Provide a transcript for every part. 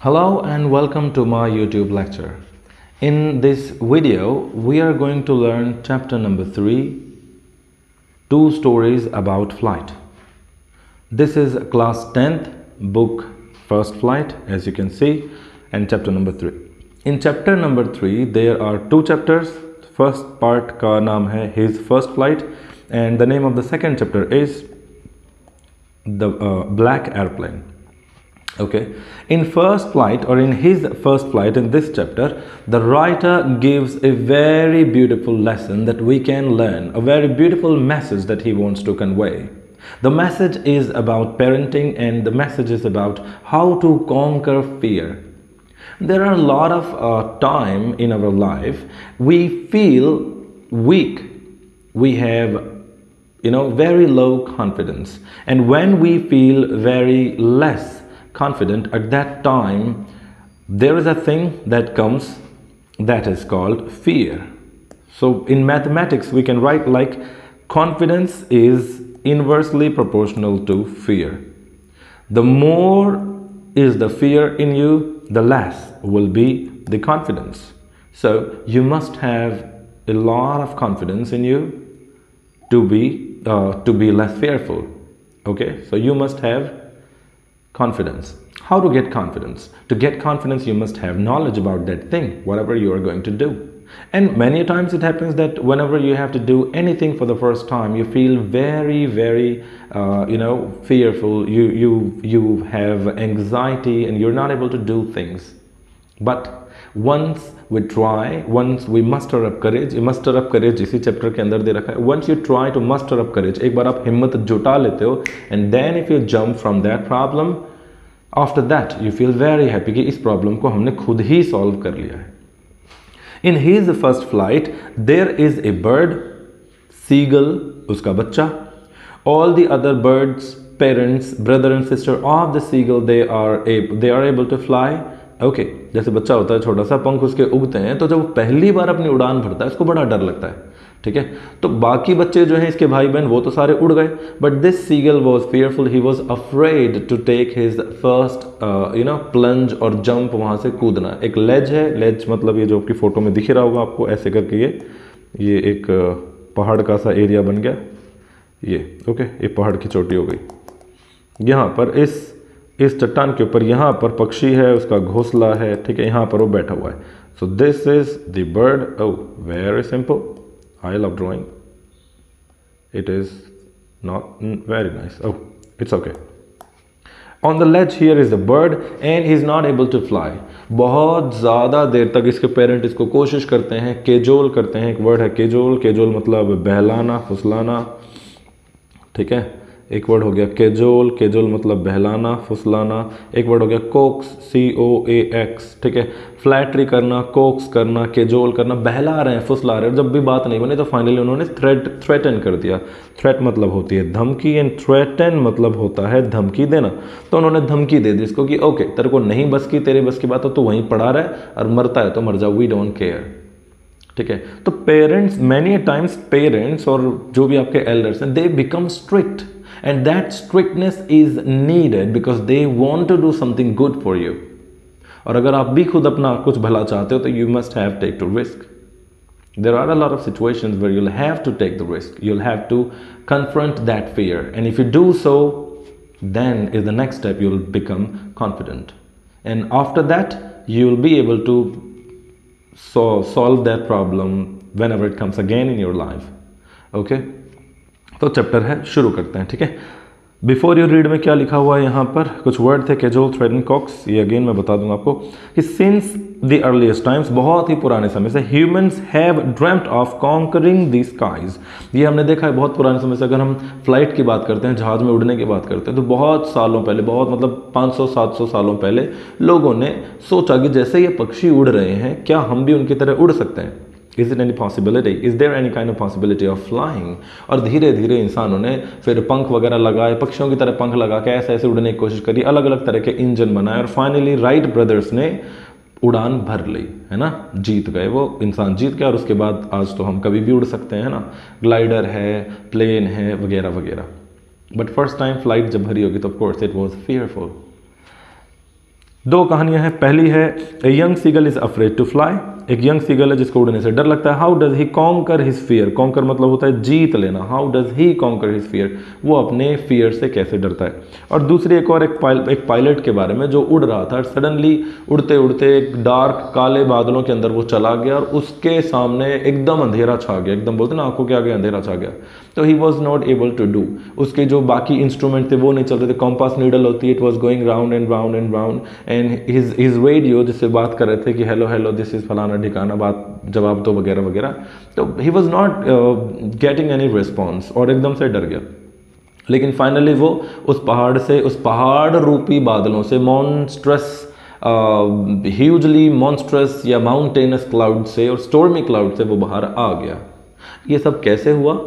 Hello and welcome to my YouTube lecture. In this video, we are going to learn chapter number 3, Two Stories About Flight. This is class 10th book First Flight, as you can see, and chapter number 3. In chapter number 3, there are two chapters. First part का नाम है His First Flight and the name of the second chapter is The Black Airplane. Okay, in First Flight or in His First Flight, in this chapter, the writer gives a very beautiful lesson that we can learn, a very beautiful message that he wants to convey. The message is about parenting and the message is about how to conquer fear. There are a lot of time in our life we feel weak, we have very low confidence, and when we feel very less confident at that time, there is a thing that comes that is called fear. So in mathematics we can write like confidence is inversely proportional to fear. The more is the fear in you, the less will be the confidence. So you must have a lot of confidence in you to be less fearful. Okay, so you must have confidence. How to get confidence? To get confidence, you must have knowledge about that thing, whatever you are going to do. And many times it happens that whenever you have to do anything for the first time, you feel very fearful. You have anxiety and you're not able to do things. But once we try, once we muster up courage, इसी chapter के अंदर दे रखा है. Once you try to muster up courage, एक बार आप हिम्मत जुटा लेते हो, and then if you jump from that problem, after that you feel very happy कि इस problem को हमने खुद ही solve कर लिया है. In His First Flight, there is a bird, seagull, उसका बच्चा. All the other birds, parents, brother and sister of the seagull, they are able to fly. Okay जैसे बच्चा होता है छोटा सा, पंख उसके उगते हैं, तो जब वो पहली बार अपनी उड़ान भरता है उसको बड़ा डर लगता है. ठीक है, तो बाकी बच्चे जो हैं इसके भाई बहन वो तो सारे उड़ गए, but this seagull was fearful. He was afraid to take his first plunge और जंप, वहाँ से कूदना. एक लेज है, लेज मतलब ये जो आपकी फोटो में दिख रहा होगा आपको, ऐसे करके ये एक पहाड़ का सा एरिया बन गया ये. ओके, ये पहाड़ की चोटी हो गई. यहाँ पर इस चट्टान के ऊपर यहाँ पर पक्षी है, उसका घोंसला है. ठीक है, यहाँ पर वो बैठा हुआ है. So this is the bird. Oh, very simple. I love drawing. It is not very nice. Oh, it's okay. On the ledge here is the bird and he is not able to fly. बहुत ज़्यादा देर तक इसके parent इसको कोशिश करते हैं, केजोल करते हैं. एक वर्ड है केजोल. केजोल मतलब बहलाना, फुसलाना. ठीक है, एक वर्ड हो गया केजोल. केजोल मतलब बहलाना, फुसलाना. एक वर्ड हो गया कोक्स, COAX. ठीक है, फ्लैटरी करना, कोक्स करना, केजोल करना. बहला रहे हैं, फुसला रहे हैं. जब भी बात नहीं बनी तो फाइनली उन्होंने थ्रेटन कर दिया. थ्रेट मतलब होती है धमकी एंड थ्रेटन मतलब होता है धमकी देना. तो उन्होंने धमकी दे दी इसको कि ओके, तेरे को नहीं बस की, तेरे बस की बात हो तो वहीं पड़ा रहे, और मरता है तो मर जाओ, वी डोंट केयर. ठीक है, तो पेरेंट्स, मैनी टाइम्स पेरेंट्स और जो भी आपके एल्डर्स हैं, they become strict. And that strictness is needed because they want to do something good for you. और अगर आप भी खुद अपना कुछ भला चाहते हो तो you must have take to risk. There are a lot of situations where you'll have to take the risk. You'll have to confront that fear. And if you do so, then is the next step, you'll become confident. And after that, you'll be able to solve that problem whenever it comes again in your life. Okay? तो chapter है, शुरू करते हैं. ठीक है, before you read में क्या लिखा हुआ है यहाँ पर, कुछ वर्ड थे केजोल, थ्रेटन, कॉक्स. ये अगेन मैं बता दूंगा आपको कि सिंस द अर्लीस्ट टाइम्स, बहुत ही पुराने समय से, humans have dreamed of conquering the skies. ये हमने देखा है बहुत पुराने समय से. अगर हम फ्लाइट की बात करते हैं, जहाज में उड़ने की बात करते हैं, तो बहुत सालों पहले, बहुत मतलब 500-700 सालों पहले लोगों ने सोचा कि जैसे ये पक्षी उड़ रहे हैं, क्या हम भी उनकी तरह उड़ सकते हैं. Is it any possibility? Is there any kind of possibility of flying? और धीरे धीरे इंसानों ने फिर पंख वगैरह लगाए, पक्षियों की तरह पंख लगा के ऐसे ऐसे उड़ने की कोशिश करी, अलग अलग तरह के इंजन बनाए, और फाइनली राइट ब्रदर्स ने उड़ान भर ली, है ना, जीत गए. वो इंसान जीत गया और उसके बाद आज तो हम कभी भी उड़ सकते हैं, है ना. ग्लाइडर है, प्लेन है, वगैरह वगैरह. बट फर्स्ट टाइम फ्लाइट जब भरी होगी तो of course it was fearful. दो कहानियां हैं। पहली है a young seagull is afraid to fly, एक यंग सीगल है जिसको उड़ने से डर लगता है। How does he conquer his fear, conquer मतलब होता है जीत लेना। How does he conquer his fear, वो अपने फियर से कैसे डरता है। और दूसरी एक और एक पायलट के बारे में जो उड़ रहा था, सडनली उड़ते उड़ते एक डार्क काले बादलों के अंदर वो चला गया और उसके सामने एकदम अंधेरा छा गया, एकदम बोलते ना आंखों के आगे अंधेरा छा गया। तो he was not able to do, उसके जो बाकी इंस्ट्रूमेंट थे वो नहीं चल रहे थे। कॉम्पास नीडल होती है, it was going round and round and round, and his radio जिससे बात कर रहे थे कि हेलो हेलो दिस इज फलाना ठिकाना, बात जवाब दो वगैरह वगैरह, तो he was not getting any response और एकदम से डर गया। लेकिन फाइनली वो उस पहाड़ से, उस पहाड़ रूपी बादलों से, मॉन्स्ट्रस ह्यूजली मॉन्स्ट्रस या माउंटेनस क्लाउड से और स्टोर्मी क्लाउड से वो बाहर आ गया। ये सब कैसे हुआ,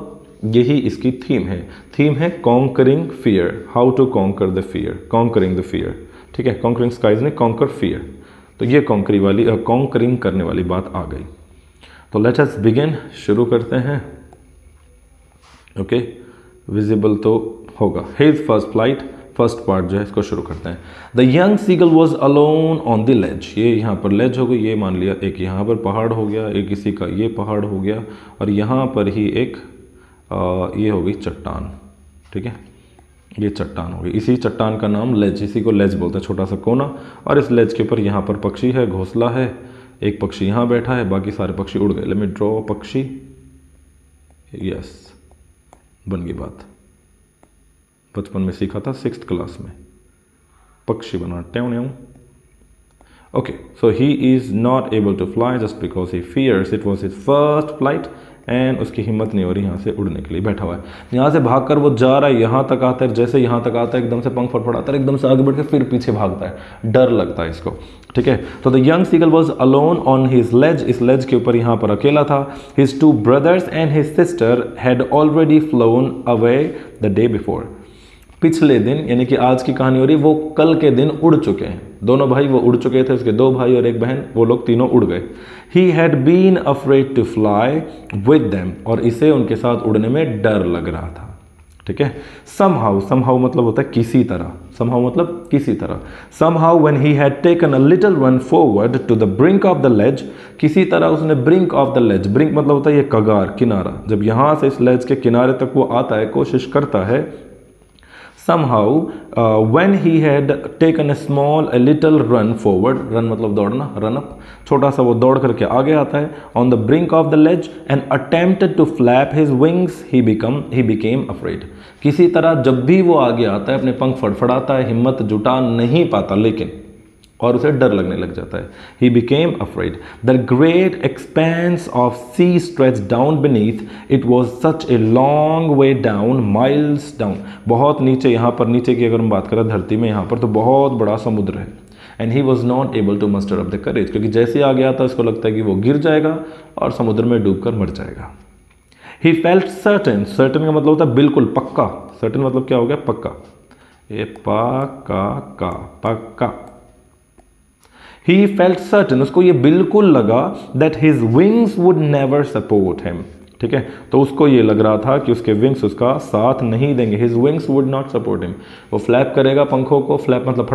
यही इसकी थीम है। थीम है conquering fear, how to conquer the fear, conquering the fear. ठीक है, कॉन्करिंग स्काइज ने कॉन्कर फियर, तो ये कॉन्करिंग करने वाली बात आ गई। तो लेट अस बिगिन, शुरू करते हैं। ओके, विजिबल तो होगा। His first flight, first part जो है इसको शुरू करते हैं। The young seagull was alone on the ledge, ये यहाँ पर लेज हो गई, ये मान लिया एक यहाँ पर पहाड़ हो गया, एक इसी का ये पहाड़ हो गया, और यहाँ पर ही एक ये हो गई चट्टान। ठीक है, ये चट्टान हो गई, इसी चट्टान का नाम लेज, इसी को लेज बोलते हैं, छोटा सा कोना। और इस लेज के ऊपर यहाँ पर पक्षी है, घोंसला है, एक पक्षी यहाँ बैठा है, बाकी सारे पक्षी उड़ गए। लेट मी ड्रॉ पक्षी, यस, बन गई बात। बचपन में सीखा था 6th क्लास में, पक्षी बना ट्याऊ न्याऊ। Okay, so he is not able to fly just because he fears it was his first flight, and उसकी हिम्मत नहीं हो रही यहाँ से उड़ने के लिए, बैठा हुआ है। यहाँ से भागकर वो जा रहा है, यहाँ तक आता है, जैसे यहाँ तक आता है एकदम से पंख फड़फड़ाता है, एकदम से आगे बढ़ के फिर पीछे भागता है, डर लगता है इसको। ठीक है, तो the young seagull was alone on his ledge, इस लेज के ऊपर यहाँ पर अकेला था। His 2 brothers and his sister had already flown away the day before, पिछले दिन, यानी कि आज की कहानी हो रही है, वो कल के दिन उड़ चुके हैं। दोनों भाई वो उड़ चुके थे, उसके 2 भाई और 1 बहन, वो लोग तीनों उड़ गए। He had been afraid to fly with them, और इसे उनके साथ उड़ने में डर लग रहा था। ठीक है, समहाउ, समहाउ मतलब होता है किसी तरह, समहाउ मतलब किसी तरह। Somehow when he had taken a little run forward to the brink of the ledge, किसी तरह उसने brink of the ledge, brink मतलब होता है ये कगार, किनारा, जब यहाँ से इस लेज के किनारे तक वो आता है, कोशिश करता है। Somehow, when he had taken a little run forward, run मतलब दौड़ना, run up, छोटा सा वो दौड़ करके आगे आता है, on the brink of the ledge and attempted to flap his wings, he became afraid. किसी तरह जब भी वो आगे आता है, अपने पंख फड़फड़ाता है, हिम्मत जुटा नहीं पाता, लेकिन और उसे डर लगने लग जाता है। He became afraid. The great expanse of sea stretched down beneath. It was such a long way down, miles down. बहुत नीचे, यहाँ पर नीचे की अगर हम बात करें धरती में, यहाँ पर तो बहुत बड़ा समुद्र है। And he was not able to muster up the courage. क्योंकि जैसे आगे आता है उसको लगता है कि वो गिर जाएगा और समुद्र में डूबकर मर जाएगा। He felt certain. Certain का मतलब होता है बिल्कुल पक्का। Certain मतलब क्या हो गया, पक्का। ये पक्का। He felt certain, उसको ये बिल्कुल लगा that his wings would never support him. ठीक है, तो उसको ये लग रहा था कि उसके विंग्स उसका साथ नहीं देंगे। His wings would not support him. वो फ्लैप करेगा पंखों को, फ्लैप मतलब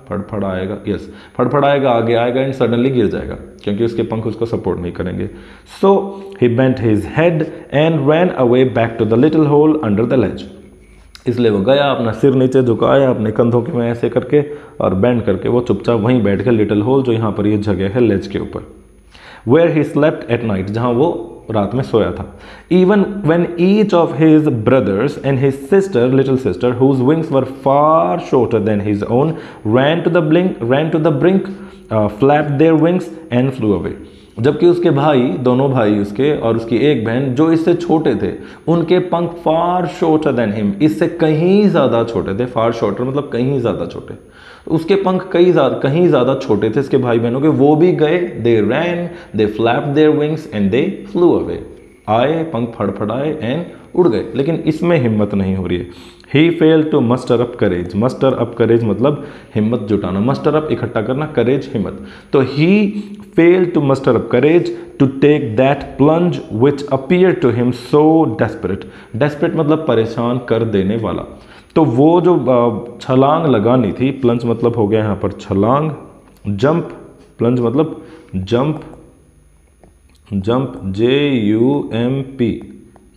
फड़फड़ाएगा, यस, फड़फड़ाएगा, आगे आएगा एंड सडनली गिर जाएगा, क्योंकि उसके पंख उसको सपोर्ट नहीं करेंगे। So he bent his head and ran away back to the little hole under the ledge. इसलिए वो गया, अपना सिर नीचे झुकाया, अपने कंधों के में ऐसे करके और बैंड करके वो चुपचाप वहीं बैठ गया, लिटिल होल, जो यहाँ पर ये जगह है लेज के ऊपर। Where he slept at night, जहाँ वो रात में सोया था। Even when each of his brothers and his sister, little sister, whose wings were far shorter than his own, ran to the brink, flapped their wings and flew away. जबकि उसके भाई, दोनों भाई उसके और उसकी एक बहन जो इससे छोटे थे, उनके पंख फार शॉर्टर देन हिम, इससे कहीं ज़्यादा छोटे थे। फार शॉर्टर मतलब कहीं ज़्यादा छोटे, उसके पंख कहीं ज़्यादा छोटे थे इसके भाई बहनों के, वो भी गए। They ran, they flapped their wings and they flew away, आए, पंख फड़फड़ाए एंड उड़ गए। लेकिन इसमें हिम्मत नहीं हो रही है। He fail to muster up courage, muster up courage मतलब हिम्मत जुटाना, मस्टर अप इकट्ठा करना, करेज हिम्मत। तो he fail to muster up courage to take that plunge which appear to him so desperate, desperate मतलब परेशान कर देने वाला। तो वो जो छलांग लगानी थी, प्लंज मतलब हो गया यहाँ पर छलांग, जंप, प्लंज मतलब jump, jump JUMP,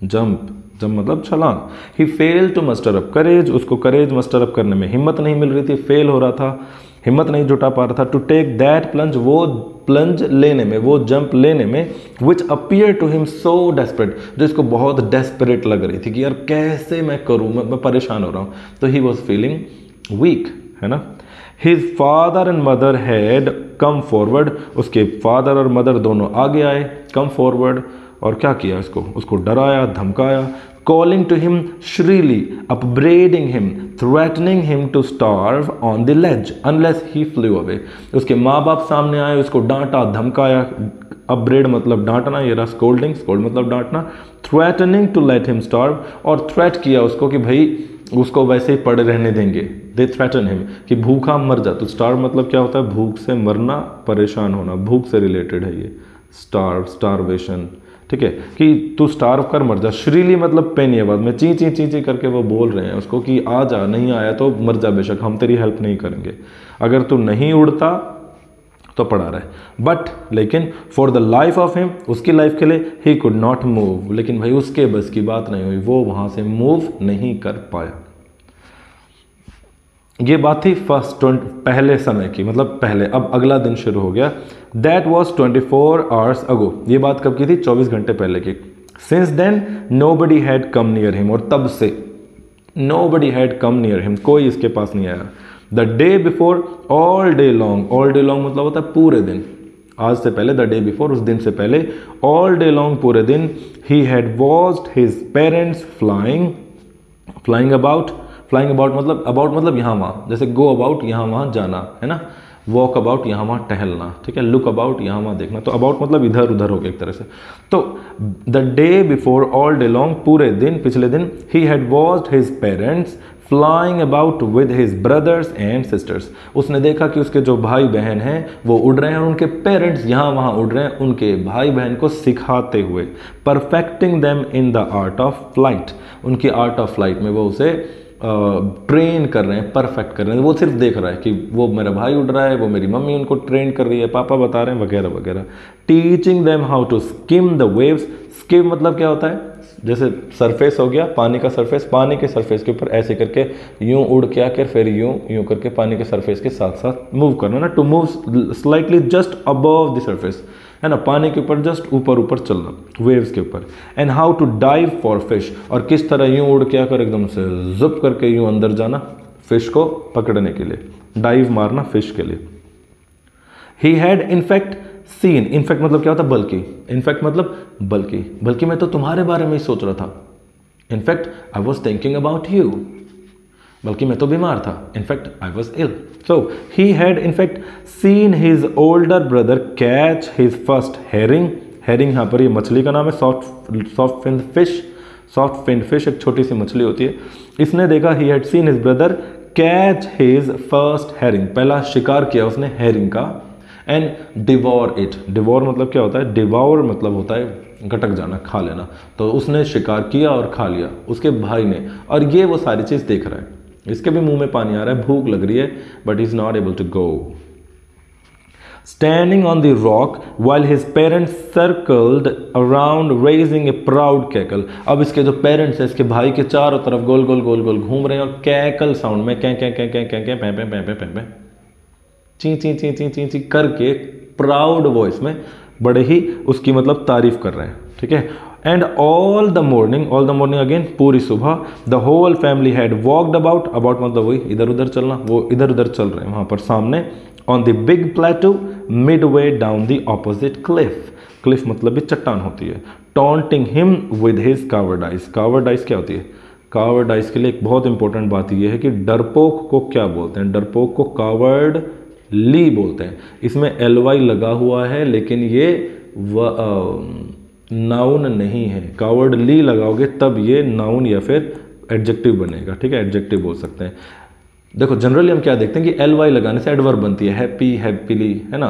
jump, jump मतलब छलांग। ही फेल टू मस्टर अप करेज, उसको करेज मस्टर अप करने में हिम्मत नहीं मिल रही थी, फेल हो रहा था, हिम्मत नहीं जुटा पा रहा था। टू टेक दैट प्लंज, वो प्लंज लेने में, वो जंप लेने में, which appear to him so desperate, जो इसको बहुत डेस्परेट लग रही थी कि यार कैसे मैं करूँ, मैं परेशान हो रहा हूँ। तो ही वॉज फीलिंग वीक, है ना। His father and mother had come forward, उसके फादर और मदर दोनों आगे आए, कम फॉरवर्ड, और क्या किया, उसको डराया, धमकाया। Calling to him shrilly, upbraiding him, threatening him to starve on the ledge unless he flew away. उसके माँ बाप सामने आए, उसको डांटा, धमकाया। अपब्रेड मतलब डांटना, ये रहा स्कोल्डिंग, स्कोल्ड मतलब डांटना। Threatening to let him starve, और थ्रेट किया उसको कि भाई उसको वैसे ही पड़े रहने देंगे। दे थ्रेटन हिम कि भूखा मर जा। तो स्टार्व मतलब क्या होता है, भूख से मरना, परेशान होना, भूख से रिलेटेड है ये स्टार्व, स्टारवेशन, ठीक है, कि तू स्टार्व कर मर जा। श्रीली मतलब पेन, ये बात में ची ची ची ची करके वो बोल रहे हैं उसको कि आ जा, नहीं आया तो मर जा बेशक, हम तेरी हेल्प नहीं करेंगे, अगर तू नहीं उड़ता तो पड़ा रहे। बट लेकिन for the life of him, उसकी लाइफ के लिए, ही कुड नॉट मूव, लेकिन भाई उसके बस की बात नहीं हुई, वो वहां से मूव नहीं कर पाया। ये बात थी पहले समय की, मतलब पहले। अब अगला दिन शुरू हो गया। दैट वॉज 24 hours अगो, ये बात कब की थी, 24 घंटे पहले की। Since then nobody had come near him, और तब से nobody had come near him, कोई इसके पास नहीं आया। The day before, all day long, all day long मतलब होता है पूरे दिन, आज से पहले, द डे बिफोर उस दिन से पहले, ऑल डे लॉन्ग पूरे दिन, he had watched his parents flying about, flying about मतलब यहाँ वहाँ, जैसे गो अबाउट यहाँ वहाँ जाना, है ना, वॉक अबाउट यहाँ वहाँ टहलना, ठीक है, लुक अबाउट यहाँ वहाँ देखना। तो अबाउट मतलब इधर उधर हो गया एक तरह से। तो the day before, all day long पूरे दिन, पिछले दिन, he had watched his parents flying about with his brothers and sisters, उसने देखा कि उसके जो भाई बहन हैं वो उड़ रहे हैं, और उनके पेरेंट्स यहाँ वहाँ उड़ रहे हैं, उनके भाई बहन को सिखाते हुए। Perfecting them in the art of flight, उनकी आर्ट ऑफ फ्लाइट में वो उसे ट्रेन कर रहे हैं, परफेक्ट कर रहे हैं। वो सिर्फ देख रहा है कि वो मेरा भाई उड़ रहा है, वो मेरी मम्मी उनको ट्रेन कर रही है, पापा बता रहे हैं, वगैरह वगैरह। Teaching them how to skim the waves, skim मतलब क्या होता है, जैसे सरफेस हो गया, पानी का सरफेस, पानी के सरफेस के ऊपर ऐसे करके यूं उड़ के आकर फिर यूं करके पानी के सरफेस के साथ साथ मूव करना ना, to move slightly just above the surface, है ना, पानी के ऊपर जस्ट ऊपर चलना, वेव्स के ऊपर। And how to dive for fish, और किस तरह यूं उड़ के आकर एकदम से जुप करके यूं अंदर जाना फिश को पकड़ने के लिए, डाइव मारना फिश के लिए। He had in fact seen, in fact मतलब क्या होता है, बल्कि, इनफैक्ट मतलब बल्कि मैं तो तुम्हारे बारे में ही सोच रहा था। In fact I was thinking about you, बल्कि मैं तो बीमार था, in fact I was ill. So he had in fact seen his older brother catch his first herring, herring यहाँ पर ये मछली का नाम है, soft fin fish, soft fin fish एक छोटी सी मछली होती है। इसने देखा, he had seen his brother catch his first herring, पहला शिकार किया उसने हेरिंग का। एंड डिवोर इट, डिवोर मतलब क्या होता है, डिवोर मतलब होता है गटक जाना, खा लेना। तो उसने शिकार किया और खा लिया उसके भाई ने, और ये वो सारी चीज़ देख रहा है, इसके भी मुंह में पानी आ रहा है, भूख लग रही है, but is not able to go. Standing on the rock while his parents circled around raising a proud cackle, अब इसके जो पेरेंट्स हैं इसके भाई के चारों तरफ गोल गोल गोल गोल घूम रहे हैं, और कैकल साउंड में कै कै कै कै कै कै पै पै पै पै पै ची ची ची ची ची ची करके प्राउड वॉइस में बड़े ही उसकी मतलब तारीफ कर रहे हैं, ठीक है। And all the morning again पूरी सुबह, the whole family had walked about, about मतलब वही इधर उधर चलना, वो इधर उधर चल रहे हैं वहाँ पर सामने। On the big प्लेटू mid way down the opposite Cliff, Cliff मतलब भी चट्टान होती है। Taunting him with his coward eyes, coward eyes क्या होती है, कावर्ड आइज के लिए एक बहुत इंपॉर्टेंट बात यह है कि डरपोक को क्या बोलते हैं, डरपोक को कावर्ड ली बोलते हैं। इसमें ly लगा हुआ है, लेकिन ये नाउन नहीं है, कावर्ड ली लगाओगे तब ये नाउन या फिर एडजेक्टिव बनेगा, ठीक है, एडजेक्टिव बोल सकते हैं। देखो जनरली हम क्या देखते हैं कि ly लगाने से एडवर्ब बनती है, हैप्पी, हैप्पीली, है ना,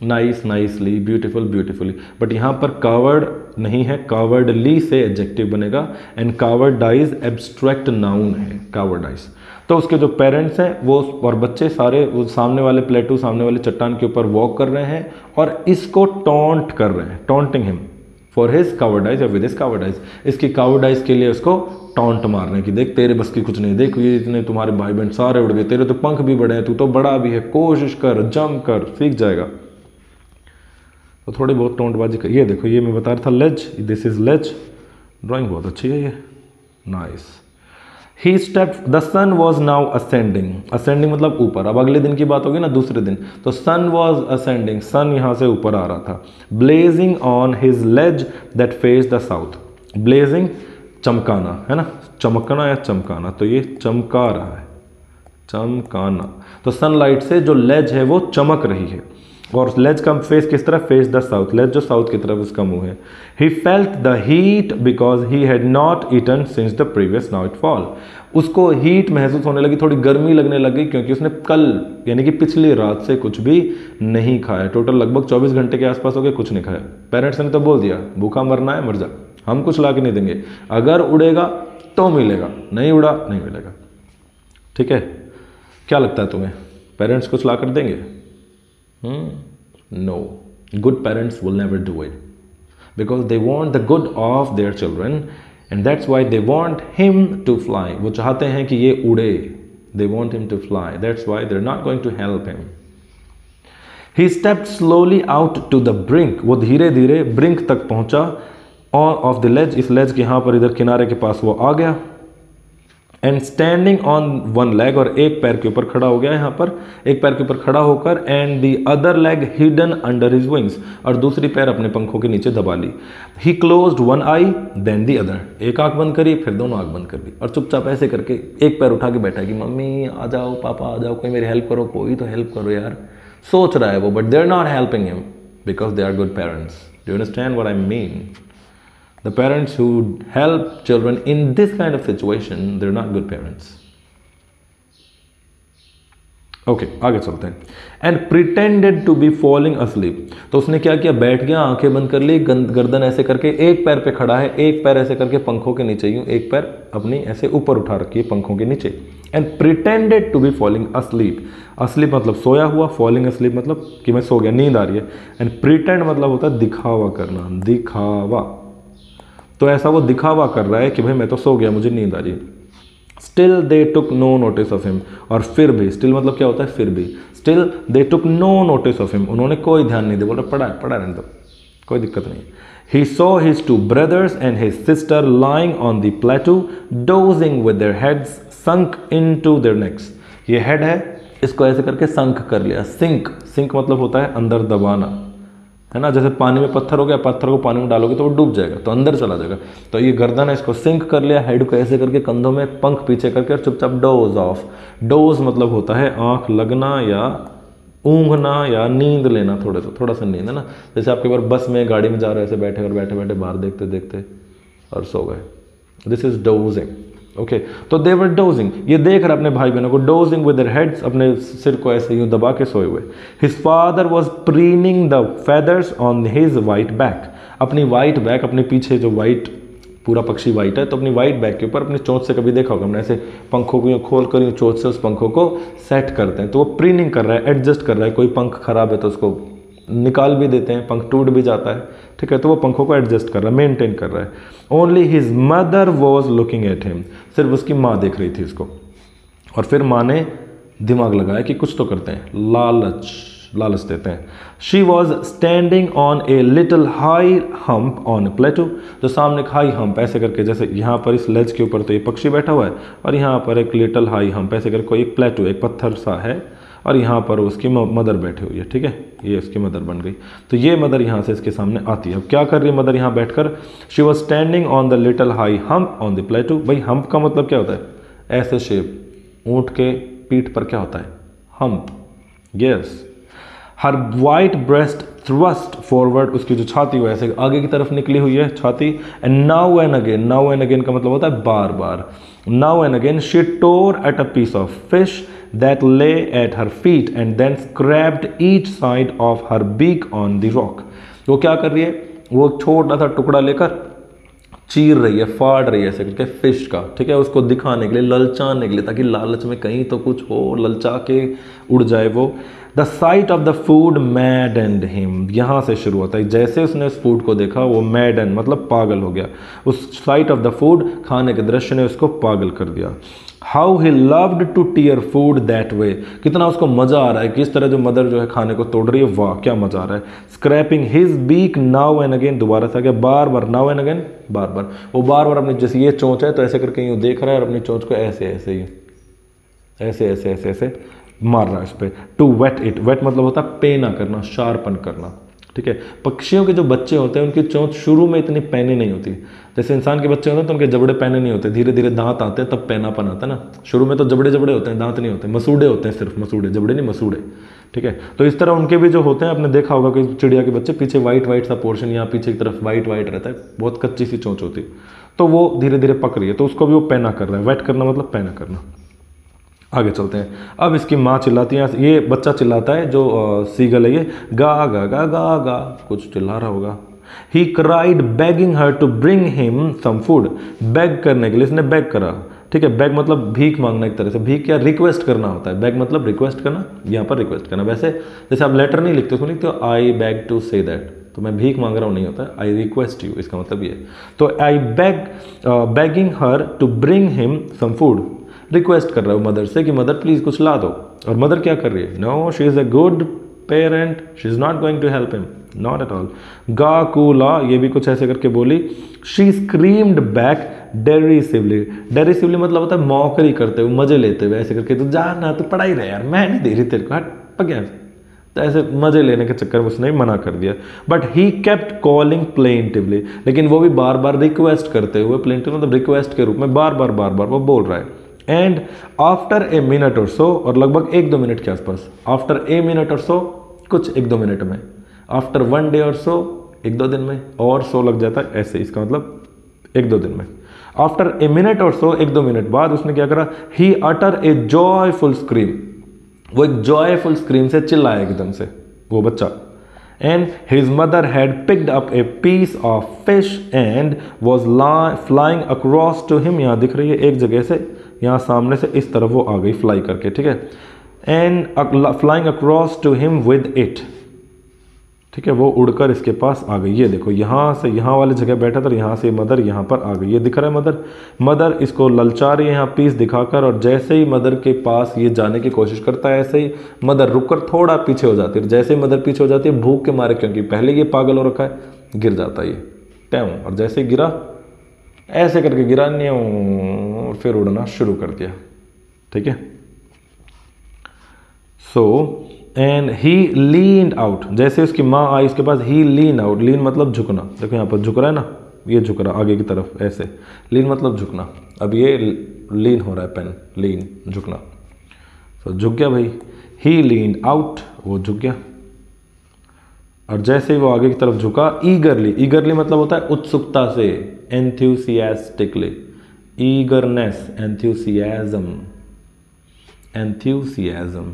nice, nicely, beautiful, beautifully, but यहाँ पर कावर्ड नहीं है, कावर्डली से एडजेक्टिव बनेगा, एंड कावर्डाइज एब्स्ट्रैक्ट नाउन है, कावर्डाइज। तो उसके जो पेरेंट्स हैं वो और बच्चे सारे वो सामने वाले प्लेटू, सामने वाले चट्टान के ऊपर वॉक कर रहे हैं और इसको टॉन्ट कर रहे हैं, टॉन्टिंग हिम फॉर हिज कावर्डाइज या विद हिज कावर्डाइज, इसकी कावर्डाइज के लिए उसको टॉन्ट मारने की, देख तेरे बस की कुछ नहीं, देख ये इतने तुम्हारे भाई बहन सारे उड़ गए, तेरे तो पंख भी बड़े हैं, तू तो बड़ा भी है, कोशिश कर, जंप कर, सीख जाएगा। तो थोड़ी बहुत टोंटबाजी कर। ये देखो, ये मैं बता रहा था ledge, this is ledge, drawing बहुत अच्छी है ये, nice. He step, the sun was now ascending, ascending मतलब ऊपर, अब अगले दिन की बात होगी ना, दूसरे दिन, तो सन वॉज असेंडिंग, सन यहाँ से ऊपर आ रहा था, blazing on his ledge that face the south, blazing चमकाना है ना, चमकना या चमकाना, तो ये चमका रहा है, चमकाना, तो सनलाइट से जो लेज है वो चमक रही है, और लेज का फेस किस तरफ, फेस द साउथ, लेज जो साउथ की तरफ उसका मुंह है। He felt the heat because he had not eaten since the previous nightfall, उसको हीट महसूस होने लगी, थोड़ी गर्मी लगने लगी, क्योंकि उसने कल यानी कि पिछली रात से कुछ भी नहीं खाया, टोटल लगभग 24 घंटे के आसपास हो गए, कुछ नहीं खाया। पेरेंट्स ने तो बोल दिया भूखा मरना है, मर जा, हम कुछ ला के नहीं देंगे, अगर उड़ेगा तो मिलेगा, नहीं उड़ा नहीं मिलेगा। ठीक है, क्या लगता है तुम्हें, पेरेंट्स कुछ ला कर देंगे? No, good parents will never do it because they want the good of their children and that's why they want him to fly. वो चाहते हैं कि ये उड़े, they want him to fly, that's why they're not going to help him. He stepped slowly out to the brink, वो धीरे धीरे brink तक पहुंचा, of the ledge, इस ledge के यहाँ पर इधर किनारे के पास वो आ गया, and standing on one leg, और एक पैर के ऊपर खड़ा हो गया, यहाँ पर एक पैर के ऊपर खड़ा होकर, and the other leg hidden under his wings, और दूसरी पैर अपने पंखों के नीचे दबा ली। He closed one eye then the other, एक आंख बंद करी फिर दोनों आंख बंद कर ली, और चुपचाप ऐसे करके एक पैर उठा के बैठा कि मम्मी आ जाओ, पापा आ जाओ, कोई मेरी हेल्प करो, कोई तो हेल्प करो यार, सोच रहा है वो, but they are not helping him because they are good parents. Do you understand what I mean? The parents who help children in this kind of situation, they're not good parents. Okay, आगे चलते हैं। And pretended to be falling asleep, तो उसने क्या किया, बैठ गया, आंखें बंद कर ली, गर्दन ऐसे करके, एक पैर पे खड़ा है, एक पैर ऐसे करके पंखों के नीचे, यूं एक पैर अपनी ऐसे ऊपर उठा रखी है पंखों के नीचे। And pretended to be falling asleep, asleep मतलब सोया हुआ, falling asleep मतलब कि मैं सो गया, नींद आ रही है, and pretend मतलब होता है दिखावा करना, दिखावा, तो ऐसा वो दिखावा कर रहा है कि भाई मैं तो सो गया, मुझे नींद आ रही है। Still they took no notice of him, और फिर भी, स्टिल मतलब क्या होता है, फिर भी, still they took no notice of him, उन्होंने कोई ध्यान नहीं दिया, बोला पढ़ा रहने दो, कोई दिक्कत नहीं। He saw his two brothers and his sister lying on the प्लेटू dosing with their heads sunk into their next, ये हेड है, इसको ऐसे करके संक कर लिया, सिंक, सिंक मतलब होता है अंदर दबाना, है ना, जैसे पानी में पत्थर हो गया, पत्थर को पानी में डालोगे तो वो डूब जाएगा, तो अंदर चला जाएगा, तो ये गर्दन है, इसको सिंक कर लिया, हेड को ऐसे करके कंधों में, पंख पीछे करके, और चुपचाप डोज ऑफ, डोज मतलब होता है आंख लगना या ऊँघना या नींद लेना, थोड़ा सा नींद, है ना, जैसे आपके बार बस में गाड़ी में जा रहे, ऐसे बैठे और बैठे बैठे बाहर देखते देखते और सो गए, दिस इज डोजिंग। ओके, तो दे वर डोजिंग, ये देख रहे अपने भाई बहनों को, डोजिंग विद देयर हेड्स, अपने सिर को ऐसे यूं दबा के सोए हुए। His father was preening the feathers on his white back, अपनी वाइट बैक, अपने पीछे जो वाइट पूरा पक्षी वाइट है, तो अपनी वाइट बैक के ऊपर अपनी चोंच से कभी देखा होगा हमने, ऐसे पंखों को खोल कर यूं चोंच से उस पंखों को सेट करते हैं, तो वो प्रीनिंग कर रहा है, एडजस्ट कर रहा है, कोई पंख खराब है तो उसको निकाल भी देते हैं, पंख टूट भी जाता है, ठीक है, तो वो पंखों को एडजस्ट कर रहा है, मेंटेन कर रहा है। Only his mother was looking at him, सिर्फ उसकी माँ देख रही थी इसको, और फिर माँ ने दिमाग लगाया कि कुछ तो करते हैं, लालच देते हैं। She was standing on a little high hump on ए प्लेटू, जो सामने हाई हम्प ऐसे करके, जैसे यहाँ पर इस लेज के ऊपर तो ये पक्षी बैठा हुआ है, और यहाँ पर एक लिटिल हाई हम्प ऐसे करके कोई एक प्लेटू, एक पत्थर सा है, और यहाँ पर उसकी मदर बैठी हुई है, ठीक है, ये उसकी मदर बन गई। तो ये मदर यहाँ से इसके सामने आती है। अब क्या कर रही है मदर यहाँ बैठकर? She was standing on the little high hump on the प्लेटू। भाई हम्प का मतलब क्या होता है? ऐसे शेप, ऊँट के पीठ पर क्या होता है? हम्प। यस। हर वाइट ब्रेस्ट थ्रस्ट फॉरवर्ड, उसकी जो छाती वो ऐसे आगे की तरफ निकली हुई है छाती। एंड नाउ एंड अगेन का मतलब होता है बार बार। Now and again she tore at a piece of fish that lay at her feet and then scraped each side of her beak on the rock. वो क्या कर रही है, वो छोटा सा टुकड़ा लेकर चीर रही है, फाड़ रही है ऐसे करके फिश का, ठीक है, उसको दिखाने के लिए, ललचाने के लिए, ताकि लालच में कहीं तो कुछ हो, ललचा के उड़ जाए वो। The sight of the food maddened him, यहाँ से शुरू होता है, जैसे उसने उस फूड को देखा वो मैडन मतलब पागल हो गया, उस साइट ऑफ द फूड खाने के दृश्य ने उसको पागल कर दिया। How he loved to tear food that way, कितना उसको मज़ा आ रहा है, किस तरह जो मदर जो है खाने को तोड़ रही है, वाह क्या मज़ा आ रहा है। Scraping his beak now and again, दोबारा से आ गया बार बार, नाउ एंड अगेन बार बार, वो बार बार अपनी, जैसे ये चोंच है तो ऐसे करके यूँ देख रहा है और अपनी चोंच को ऐसे ऐसे ही ऐसे ऐसे ऐसे ऐसे मार रहा है उस पर। टू वेट इट, वेट मतलब होता है पेना करना, शार्पन करना, ठीक है। पक्षियों के जो बच्चे होते हैं उनकी चोंच शुरू में इतनी पैनी नहीं होती, जैसे इंसान के बच्चे होते हैं तो उनके जबड़े पैने नहीं होते, धीरे धीरे दांत आते हैं तब पैनापन आता है ना। शुरू में तो जबड़े जबड़े होते हैं, दांत नहीं होते, मसूड़े होते हैं, सिर्फ मसूड़े, जबड़े नहीं मसूड़े, ठीक है। तो इस तरह उनके भी जो होते हैं, आपने देखा होगा कि चिड़िया के बच्चे पीछे वाइट वाइट सा पोर्शन, यहाँ पीछे की तरफ वाइट वाइट रहता है, बहुत कच्ची सी चोंच होती है, तो वो धीरे धीरे पक रही है, तो उसको भी वो पैना कर रहा है। वेट करना मतलब पैना करना। आगे चलते हैं। अब इसकी माँ चिल्लाती है, ये बच्चा चिल्लाता है जो सीगल है ये, गा गा गा गा गा, कुछ चिल्ला रहा होगा। He cried begging her to bring him some food, beg करने के लिए इसने बेग करा, ठीक है। बेग मतलब भीख मांगना, एक तरह से भीख या रिक्वेस्ट करना होता है, बेग मतलब रिक्वेस्ट करना, यहाँ पर रिक्वेस्ट करना। वैसे जैसे आप लेटर नहीं लिखते, उसमें लिखते हो I beg to say that, तो मैं भीख मांग रहा हूँ नहीं होता है, आई रिक्वेस्ट यू, इसका मतलब ये। तो I begging her to bring him some food, request कर रहा हूँ मदर से कि मदर प्लीज़ कुछ ला दो। और मदर क्या कर रही है, no she is a good parent, she is not going to help him, not at all. गा कूला, ये भी कुछ ऐसे करके बोली। She screamed back derisively, derisively मतलब होता है मौकरी करते हुए, मजे लेते हुए, ऐसे करके, तो जा ना, तो पढ़ाई रहे यार, मैं नहीं दे रही तेरे को, हट पक्या, तो ऐसे मजे लेने के चक्कर में उसने मना कर दिया। But he kept calling plaintively, लेकिन वो भी बार बार रिक्वेस्ट करते हुए, प्लेंटिव मतलब रिक्वेस्ट के रूप में बार बार वो बोल रहा है। एंड आफ्टर ए मिनट और सो, और लगभग 1-2 मिनट के आसपास, आफ्टर ए मिनट और सो कुछ 1-2 मिनट में, आफ्टर 1 डे और सो 1-2 दिन में, और सो लग जाता है ऐसे, इसका मतलब 1-2 दिन में। आफ्टर ए मिनट और सो 1-2 मिनट बाद उसने क्या करा, ही अटर ए जॉयफुल स्क्रीम, वो एक जॉयफुल स्क्रीम से चिल्लाया एकदम से वो बच्चा। And his mother had picked up a piece of fish and was flying across to him, यहाँ दिख रही है एक जगह से, यहाँ सामने से इस तरफ वो आ गई फ्लाई करके, ठीक है। And flying across to him with it, ठीक है, वो उड़कर इसके पास आ गई। ये देखो यहाँ से यहाँ वाली जगह बैठा था, यहाँ से मदर यहाँ पर आ गई, ये दिख रहा है मदर इसको ललचा रही है यहाँ पीस दिखाकर, और जैसे ही मदर के पास ये जाने की कोशिश करता है, ऐसे ही मदर रुककर थोड़ा पीछे हो जाती है। जैसे ही मदर पीछे हो जाती है भूख के मारे, क्योंकि पहले ये पागल हो रखा है, गिर जाता है ये टैम, और जैसे ही गिरा ऐसे करके गिरा नहीं, और फिर उड़ना शुरू कर दिया, ठीक है। So and he leaned out, जैसे उसकी माँ आई उसके पास, ही लीन आउट, लीन मतलब झुकना, देखो यहाँ पर झुक रहा है ना, ये झुक रहा आगे की तरफ ऐसे, लीन मतलब झुकना। अब ये लीन हो रहा है पेन, लीन झुकना, तो झुक गया भाई, ही लीन्ड आउट, वो झुक गया। और जैसे ही वो आगे की तरफ झुका, ईगरली, ईगरली मतलब होता है उत्सुकता से, एंथ्यूसियास्टिकली, ईगरनेस, एंथ्यूसियाज्म, एंथ्यूसियाज्म,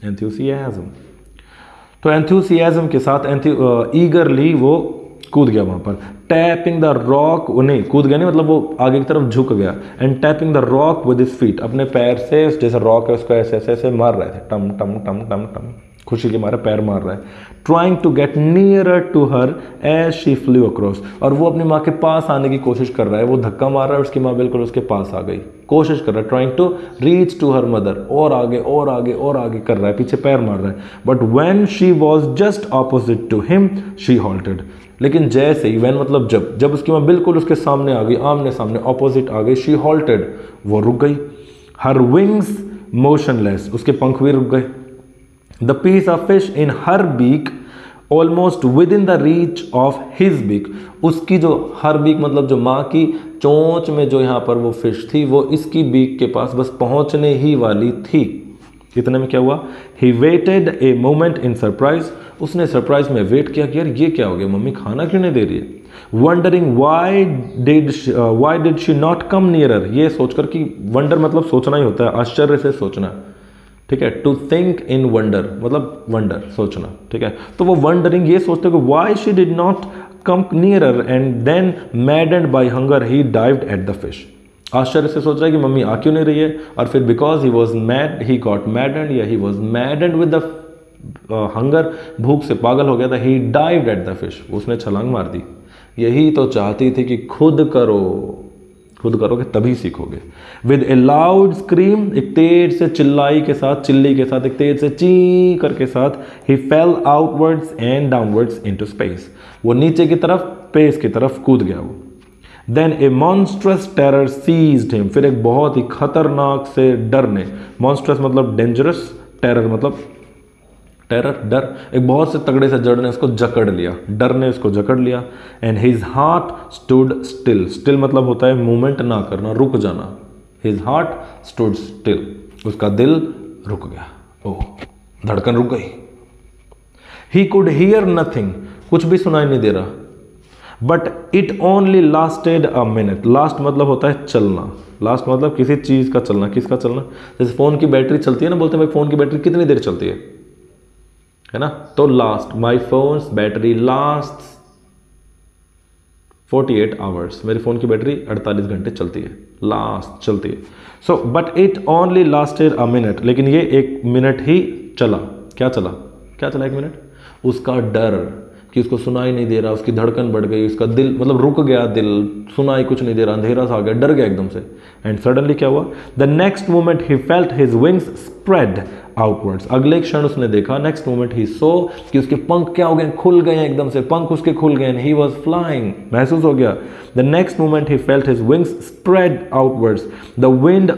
एंथ्यूसियाज्म। तो एंथ्यूसियाज्म के साथ ईगरली वो कूद गया वहां पर। टैपिंग द रॉक, वो नहीं कूद गया नहीं मतलब वो आगे की तरफ झुक गया। And tapping the rock with his feet, अपने पैर से जैसे रॉक है उसको ऐसे ऐसे ऐसे मार रहे थे, टम टम टम टम टम, खुशी के मारे पैर मार रहा है। Trying to get nearer to her as she flew across, और वो अपनी माँ के पास आने की कोशिश कर रहा है, वो धक्का मार रहा है, उसकी माँ बिल्कुल उसके पास आ गई, कोशिश कर रहा है, trying to reach to her mother, और आगे और आगे और आगे कर रहा है, पीछे पैर मार रहा है। But when she was just opposite to him she halted, लेकिन जैसे ही, व्हेन मतलब जब उसकी माँ बिल्कुल उसके सामने आ गई, आमने सामने ऑपोजिट आ गई, शी हॉल्टेड, वो रुक गई। हर विंग्स मोशनलेस, उसके पंख भी रुक गए। The piece of fish in her beak, almost within the reach of his beak, उसकी जो हर बीक मतलब जो माँ की चोंच में जो यहाँ पर वो फिश थी वो इसकी बीक के पास बस पहुँचने ही वाली थी। इतने में क्या हुआ, he waited a moment in surprise, उसने सरप्राइज में वेट किया कि यार ये क्या हो गया, मम्मी खाना क्यों नहीं दे रही है। Wondering why did she not come nearer, ये सोचकर कि वंडर मतलब सोचना ही होता है, आश्चर्य से सोचना, ठीक है। टू थिंक इन वंडर मतलब वंडर सोचना, ठीक है। तो वो वंडरिंग ये सोचते कि why she did not come nearer and then maddened by hunger he dived at the fish, आश्चर्य से सोच रहा है कि मम्मी आ क्यों नहीं रही है, और फिर because he was mad he got maddened या he was maddened with the hunger, भूख से पागल हो गया था, he dived at the fish, उसने छलांग मार दी। यही तो चाहती थी कि खुद करोगे तभी सीखोगे। विद ए लाउड स्क्रीम, एक तेज से चिल्ली के साथ एक तेज से ची करके साथ, he fell outwards and downwards into space, वो नीचे की तरफ स्पेस की तरफ कूद गया वो। देन ए मॉन्स्ट्रस टेरर सीज्ड हिम, फिर एक बहुत ही खतरनाक से डर ने, मॉन्स्ट्रस मतलब डेंजरस, टेरर मतलब टेरर डर, एक बहुत से तगड़े से जड़ ने उसको जकड़ लिया, डर ने उसको जकड़ लिया। And his heart stood still, still मतलब होता है मूवमेंट ना करना, रुक जाना। हिज हार्ट स्टूड स्टिल, उसका दिल रुक गया, ओह धड़कन रुक गई। ही कुड हियर नथिंग, कुछ भी सुनाई नहीं दे रहा। But it only lasted a minute, last मतलब होता है चलना, लास्ट मतलब किसी चीज का चलना, किसका चलना, जैसे फोन की बैटरी चलती है ना, बोलते हैं भाई फोन की बैटरी कितनी देर चलती है ना, तो लास्ट, माई फोन्स बैटरी लास्ट 48 आवर्स, मेरे फोन की बैटरी 48 घंटे चलती है, लास्ट चलती है। So but it only lasted a minute, लेकिन ये एक मिनट ही चला। क्या चला एक मिनट, उसका डर कि उसको सुनाई नहीं दे रहा, उसकी धड़कन बढ़ गई, उसका दिल मतलब रुक गया, दिल सुनाई कुछ नहीं दे रहा, अंधेरा सा आ गया, डर गया एकदम से। एंड सडनली क्या हुआ, the next moment he felt his wings spread outwards, अगले क्षण उसने देखा, नेक्स्ट मोमेंट ही सो कि उसके पंख क्या हो गए, खुल गए एकदम से, पंख उसके खुल गए, ही वॉज फ्लाइंग, महसूस हो गया। The next moment he felt his wings spread outwards, the wind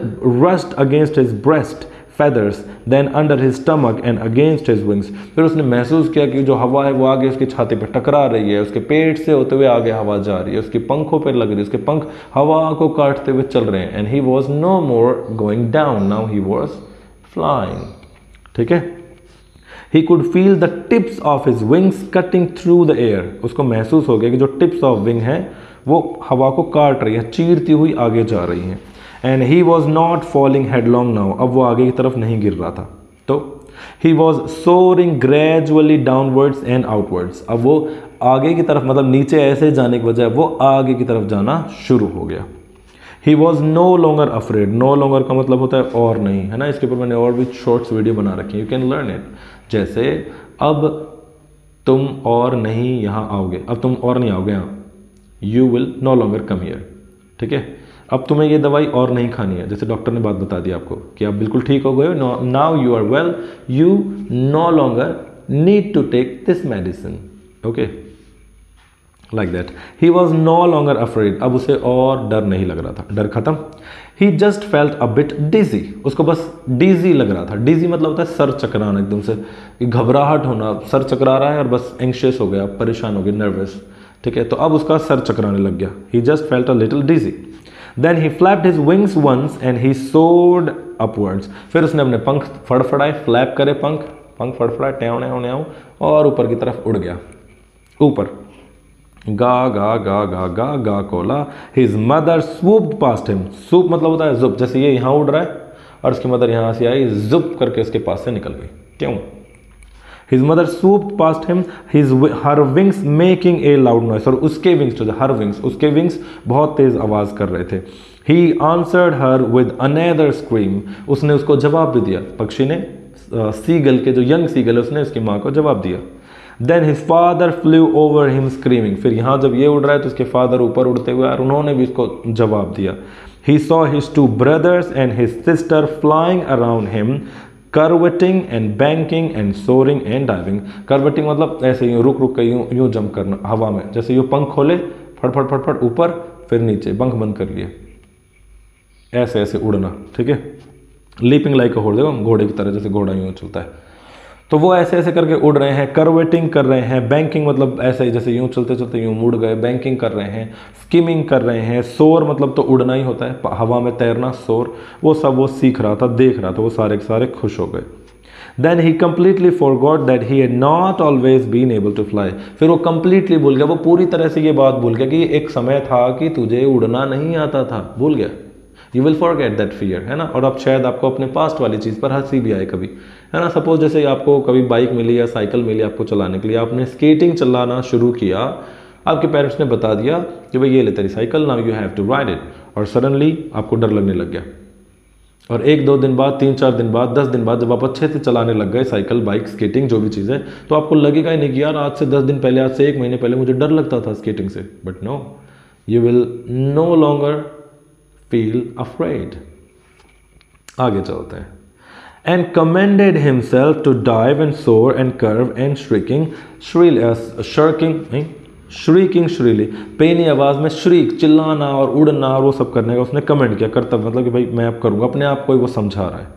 rushed against his breast feathers, then under his stomach and against his wings, फिर उसने महसूस किया कि जो हवा है वो आगे उसकी छाती पे टकरा रही है, उसके पेट से होते हुए आगे हवा जा रही है, उसके पंखों पर लग रही है, उसके पंख हवा को काटते हुए चल रहे हैं। And he was no more going down, now he was flying, ठीक है। He could feel the tips of his wings cutting through the air, उसको महसूस हो गया कि जो टिप्स ऑफ विंग है वो हवा को काट रही है, चीरती हुई आगे जा रही हैं। And he was not falling headlong now, अब वो आगे की तरफ नहीं गिर रहा था, तो he was soaring gradually downwards and outwards, अब वो आगे की तरफ मतलब नीचे ऐसे जाने की बजाय वो आगे की तरफ जाना शुरू हो गया। He was no longer afraid, no longer का मतलब होता है और नहीं, है ना, इसके ऊपर मैंने और भी शॉर्ट्स वीडियो बना रखी है, यू कैन लर्न इट। जैसे अब तुम और नहीं यहाँ आओगे, अब तुम और नहीं आओगे यहाँ, you will no longer come here, ठीक है। अब तुम्हें ये दवाई और नहीं खानी है, जैसे डॉक्टर ने बात बता दी आपको कि आप बिल्कुल ठीक हो गए, now you are well, you no longer need to take this medicine, okay, like that. He was no longer afraid, अब उसे और डर नहीं लग रहा था, डर खत्म। ही जस्ट फेल्ट अ बिट डिजी, उसको बस डिजी लग रहा था, डिजी मतलब होता है सर चकराना, एकदम से घबराहट होना, सर चकरा रहा है और बस एंग्शियस हो गया, परेशान हो गया, नर्वस, ठीक है। तो अब उसका सर चकराने लग गया, he just felt a little dizzy. Then he flapped his wings once and he soared upwards, फिर उसने अपने पंख फड़फड़ाए, फ्लैप करे पंख फड़फड़ाए, ट्याव न्याव न्याव, और ऊपर की तरफ उड़ गया, ऊपर गा गा गा गा गा गा Cola. His mother swooped past him, swoop मतलब होता है जुप, जैसे ये यहाँ उड़ रहा है और उसकी मदर यहाँ से आई, जुप करके उसके पास से निकल गई, क्यों। His mother swooped past him, her wings making a loud noise, और उसके wings, her wings, उसके wings बहुत तेज आवाज कर रहे थे। He answered her with another scream, उसने उसको जवाब भी दिया, पक्षी ने, सीगल के जो यंग सीगल है उसने उसकी माँ को जवाब दिया। Then his father flew over him screaming, फिर यहाँ जब ये उड़ रहा है तो उसके फादर ऊपर उड़ते हुए और उन्होंने भी उसको जवाब दिया। He saw his two brothers and his sister flying around him, curveting and banking and soaring and diving। curveting मतलब ऐसे यूँ रुक के यूँ जंप करना हवा में, जैसे यूँ पंख खोले, फट ऊपर फिर नीचे, पंख बंद कर लिए, ऐसे ऐसे उड़ना, ठीक है। लीपिंग लाइक अ हॉर्स, देखो घोड़े की तरह, जैसे घोड़ा यूँ चलता है, तो वो ऐसे ऐसे करके उड़ रहे हैं, करवेटिंग कर रहे हैं, बैंकिंग मतलब ऐसे ही जैसे यूं चलते चलते यूं मुड़ गए, बैंकिंग कर रहे हैं, स्किमिंग कर रहे हैं, सोर मतलब तो उड़ना ही होता है, हवा में तैरना, सोर, वो सब वो सीख रहा था, देख रहा था, वो सारे के सारे खुश हो गए। Then he completely forgot that he had not always been able to fly. फिर वो completely भूल गया, वो पूरी तरह से ये बात भूल गया कि एक समय था कि तुझे उड़ना नहीं आता था, भूल गया। You will forget that fear, है ना। और अब शायद आपको अपने पास्ट वाली चीज़ पर हंसी भी आए कभी, है ना। सपोज जैसे आपको कभी बाइक मिली या साइकिल मिली आपको चलाने के लिए, आपने स्केटिंग चलाना शुरू किया, आपके पेरेंट्स ने बता दिया कि भाई ये ले तेरी cycle, now you have to ride it, और सडनली आपको डर लगने लग गया। और 1-2 दिन बाद, 3-4 दिन बाद, 10 दिन बाद जब आप अच्छे से चलाने लग गए साइकिल, बाइक, स्केटिंग जो भी चीज़ है, तो आपको लगेगा ही नहीं कि यार आज से 10 दिन पहले, आज से 1 महीने पहले मुझे डर लगता था स्केटिंग से। But no, you will no longer feel afraid. आगे चलते हैं। And commanded himself to dive and soar and curve and shrieking shrilly, पेनी आवाज़ में श्रीक, चिल्लाना और उड़ना और वो सब करने का उसने कमेंट किया, कर्तव्य मतलब कि भाई मैं अब करूँगा, अपने आप को ही वो समझा रहा है।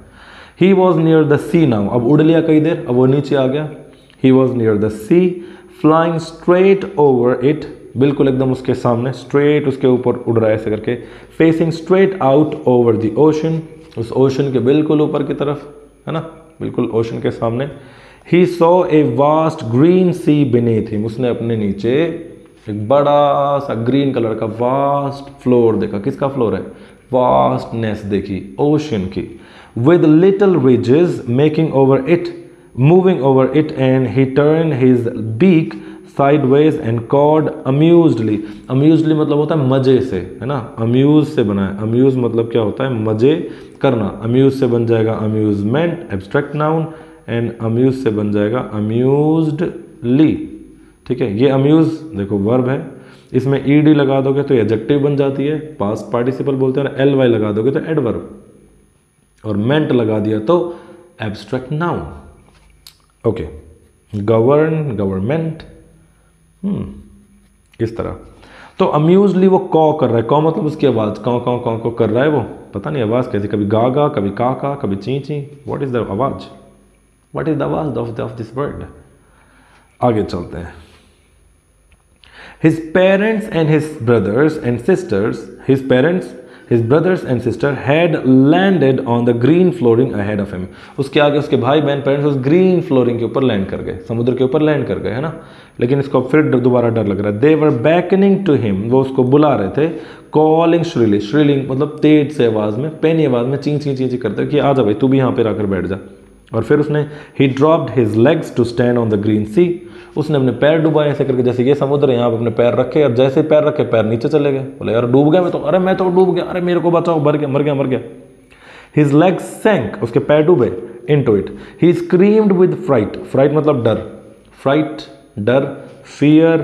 He was near the sea now, अब उड़ लिया कई देर, अब वो नीचे आ गया। He was near the sea, flying straight over it, बिल्कुल एकदम उसके सामने, स्ट्रेट उसके ऊपर उड़ रहा है ऐसे करके। Facing straight out over the ocean, उस ओशन के बिल्कुल ऊपर की तरफ, है ना, बिल्कुल ओशन के सामने। He saw a vast green sea beneath him, उसने अपने नीचे एक बड़ा सा ग्रीन कलर का वास्ट फ्लोर देखा। किसका फ्लोर है? वास्टनेस देखी, ओशन की। With little ridges making over it, moving over it, and he turned his beak sideways and cawed amusedly. Amusedly मतलब होता है मजे से, है ना, अम्यूज से बना है। अम्यूज मतलब क्या होता है? मजे करना। अम्यूज से बन जाएगा amusement, abstract noun, and amuse से बन जाएगा अम्यूज्डली। ठीक है, ये अम्यूज देखो वर्ब है, इसमें ईडी लगा दोगे तो एडजेक्टिव बन जाती है, पास्ट पार्टिसिपल बोलते हैं, एल वाई लगा दोगे तो एडवर्ब, और मेंट लगा दिया तो abstract noun. Okay, govern, government, इस तरह। तो अम्यूजली वो कॉ कर रहा है, कॉ मतलब उसकी आवाज, कॉ कॉ कॉ को कर रहा है वो, पता नहीं आवाज कैसी, कभी गा गा, कभी का का, कभी ची ची। व्हाट इज द आवाज? व्हाट इज द आवाज ऑफ दिस वर्ड? आगे चलते हैं। His parents and his brothers and sisters, his brothers and sister had landed on the green flooring ahead of him. उसके आगे उसके भाई बहन पेरेंट्स उस ग्रीन फ्लोरिंग के ऊपर लैंड कर गए, समुद्र के ऊपर लैंड कर गए, है ना। लेकिन इसको फिर दोबारा डर लग रहा है। They were beckoning to him, वो उसको बुला रहे थे। Calling shrilly, shrilling मतलब तेज से आवाज में, पेनी आवाज में, ची ची ची ची करते कि आ जा भाई तू भी यहाँ पे आकर बैठ जा। और फिर उसने he dropped his legs to stand on the green sea, उसने अपने पैर डुबाए ऐसे करके, जैसे ये समुद्र है यहाँ पे अपने पैर रखे, अब जैसे पैर रखे पैर नीचे चले गए। बोले यार डूब गया मैं तो, अरे मैं तो डूब गया, अरे मेरे को बचाओ, मर गया मर गया मर गया। His legs sank, उसके पैर डूबे, into it. He screamed with fright, fright मतलब डर, fright डर, fear